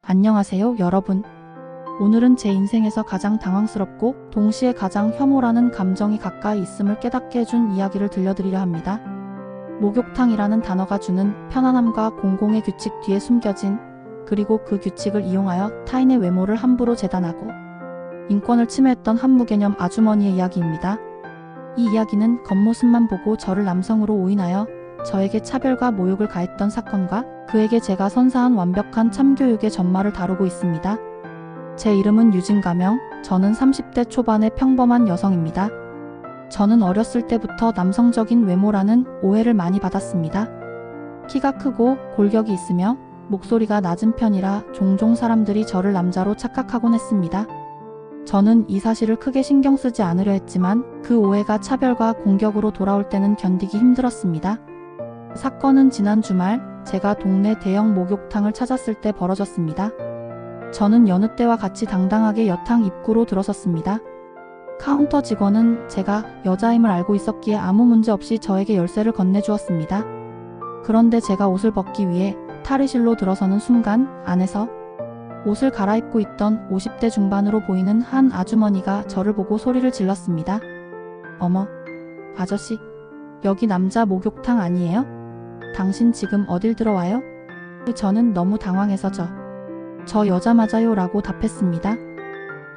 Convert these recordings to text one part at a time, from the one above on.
안녕하세요, 여러분. 오늘은 제 인생에서 가장 당황스럽고 동시에 가장 혐오라는 감정이 가까이 있음을 깨닫게 해준 이야기를 들려드리려 합니다. 목욕탕이라는 단어가 주는 편안함과 공공의 규칙 뒤에 숨겨진, 그리고 그 규칙을 이용하여 타인의 외모를 함부로 재단하고 인권을 침해했던 한 무개념 아주머니의 이야기입니다. 이 이야기는 겉모습만 보고 저를 남성으로 오인하여 저에게 차별과 모욕을 가했던 사건과 그에게 제가 선사한 완벽한 참교육의 전말을 다루고 있습니다. 제 이름은 유진가명, 저는 30대 초반의 평범한 여성입니다. 저는 어렸을 때부터 남성적인 외모라는 오해를 많이 받았습니다. 키가 크고 골격이 있으며 목소리가 낮은 편이라 종종 사람들이 저를 남자로 착각하곤 했습니다. 저는 이 사실을 크게 신경 쓰지 않으려 했지만 그 오해가 차별과 공격으로 돌아올 때는 견디기 힘들었습니다. 사건은 지난 주말 제가 동네 대형 목욕탕을 찾았을 때 벌어졌습니다. 저는 여느 때와 같이 당당하게 여탕 입구로 들어섰습니다. 카운터 직원은 제가 여자임을 알고 있었기에 아무 문제 없이 저에게 열쇠를 건네주었습니다. 그런데 제가 옷을 벗기 위해 탈의실로 들어서는 순간 안에서 옷을 갈아입고 있던 50대 중반으로 보이는 한 아주머니가 저를 보고 소리를 질렀습니다. 어머, 아저씨, 여기 남자 목욕탕 아니에요? 당신 지금 어딜 들어와요? 저는 너무 당황해서 저 여자 맞아요 라고 답했습니다.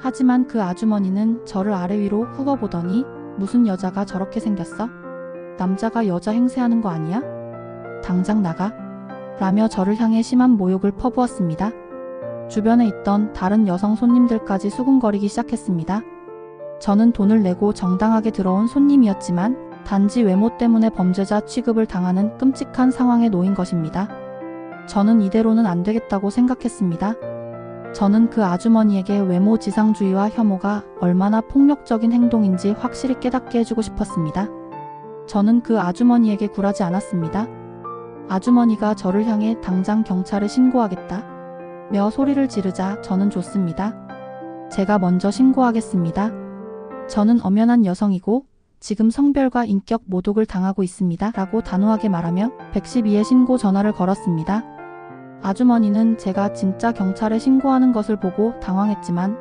하지만 그 아주머니는 저를 아래 위로 훑어보더니 무슨 여자가 저렇게 생겼어? 남자가 여자 행세하는 거 아니야? 당장 나가! 라며 저를 향해 심한 모욕을 퍼부었습니다. 주변에 있던 다른 여성 손님들까지 수군거리기 시작했습니다. 저는 돈을 내고 정당하게 들어온 손님이었지만 단지 외모 때문에 범죄자 취급을 당하는 끔찍한 상황에 놓인 것입니다. 저는 이대로는 안 되겠다고 생각했습니다. 저는 그 아주머니에게 외모 지상주의와 혐오가 얼마나 폭력적인 행동인지 확실히 깨닫게 해주고 싶었습니다. 저는 그 아주머니에게 굴하지 않았습니다. 아주머니가 저를 향해 당장 경찰에 신고하겠다 며 소리를 지르자 저는 좋습니다. 제가 먼저 신고하겠습니다. 저는 엄연한 여성이고 지금 성별과 인격 모독을 당하고 있습니다. 라고 단호하게 말하며 112에 신고 전화를 걸었습니다. 아주머니는 제가 진짜 경찰에 신고하는 것을 보고 당황했지만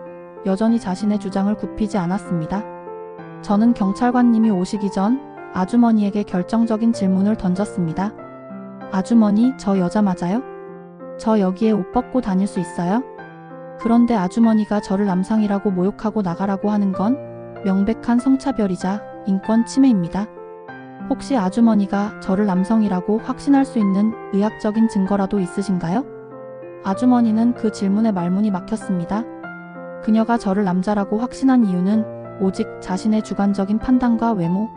여전히 자신의 주장을 굽히지 않았습니다. 저는 경찰관님이 오시기 전 아주머니에게 결정적인 질문을 던졌습니다. 아주머니, 저 여자 맞아요? 저 여기에 옷 벗고 다닐 수 있어요? 그런데 아주머니가 저를 남상이라고 모욕하고 나가라고 하는 건 명백한 성차별이자 인권 침해입니다. 혹시 아주머니가 저를 남성이라고 확신할 수 있는 의학적인 증거라도 있으신가요? 아주머니는 그 질문에 말문이 막혔습니다. 그녀가 저를 남자라고 확신한 이유는 오직 자신의 주관적인 판단과 외모,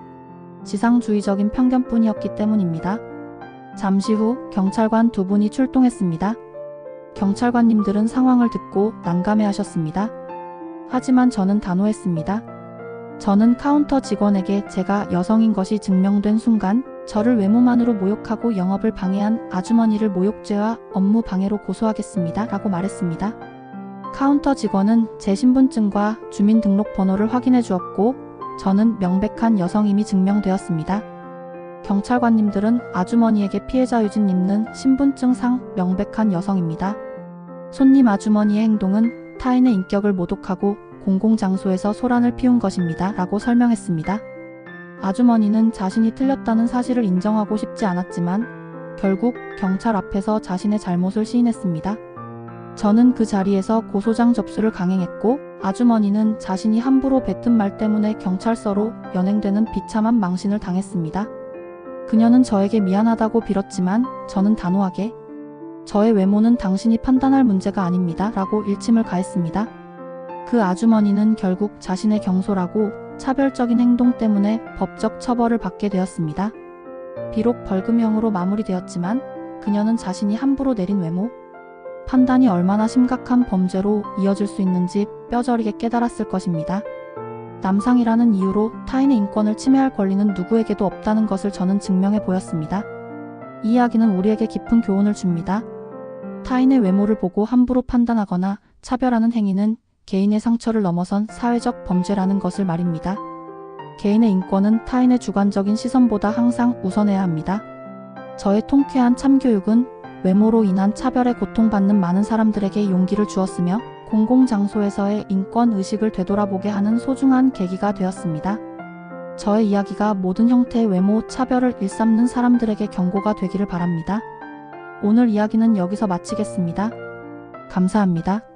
지상주의적인 편견뿐이었기 때문입니다. 잠시 후 경찰관 두 분이 출동했습니다. 경찰관님들은 상황을 듣고 난감해하셨습니다. 하지만 저는 단호했습니다. 저는 카운터 직원에게 제가 여성인 것이 증명된 순간 저를 외모만으로 모욕하고 영업을 방해한 아주머니를 모욕죄와 업무 방해로 고소하겠습니다. 라고 말했습니다. 카운터 직원은 제 신분증과 주민등록번호를 확인해 주었고 저는 명백한 여성임이 증명되었습니다. 경찰관님들은 아주머니에게 피해자 유진님는 신분증상 명백한 여성입니다. 손님 아주머니의 행동은 타인의 인격을 모독하고 공공장소에서 소란을 피운 것입니다. 라고 설명했습니다. 아주머니는 자신이 틀렸다는 사실을 인정하고 싶지 않았지만 결국 경찰 앞에서 자신의 잘못을 시인했습니다. 저는 그 자리에서 고소장 접수를 강행했고 아주머니는 자신이 함부로 뱉은 말 때문에 경찰서로 연행되는 비참한 망신을 당했습니다. 그녀는 저에게 미안하다고 빌었지만 저는 단호하게 저의 외모는 당신이 판단할 문제가 아닙니다. 라고 일침을 가했습니다. 그 아주머니는 결국 자신의 경솔하고 차별적인 행동 때문에 법적 처벌을 받게 되었습니다. 비록 벌금형으로 마무리되었지만 그녀는 자신이 함부로 내린 외모 판단이 얼마나 심각한 범죄로 이어질 수 있는지 뼈저리게 깨달았을 것입니다. 남상이라는 이유로 타인의 인권을 침해할 권리는 누구에게도 없다는 것을 저는 증명해 보였습니다. 이 이야기는 우리에게 깊은 교훈을 줍니다. 타인의 외모를 보고 함부로 판단하거나 차별하는 행위는 개인의 상처를 넘어선 사회적 범죄라는 것을 말입니다. 개인의 인권은 타인의 주관적인 시선보다 항상 우선해야 합니다. 저의 통쾌한 참교육은 외모로 인한 차별에 고통받는 많은 사람들에게 용기를 주었으며 공공장소에서의 인권 의식을 되돌아보게 하는 소중한 계기가 되었습니다. 저의 이야기가 모든 형태의 외모 차별을 일삼는 사람들에게 경고가 되기를 바랍니다. 오늘 이야기는 여기서 마치겠습니다. 감사합니다.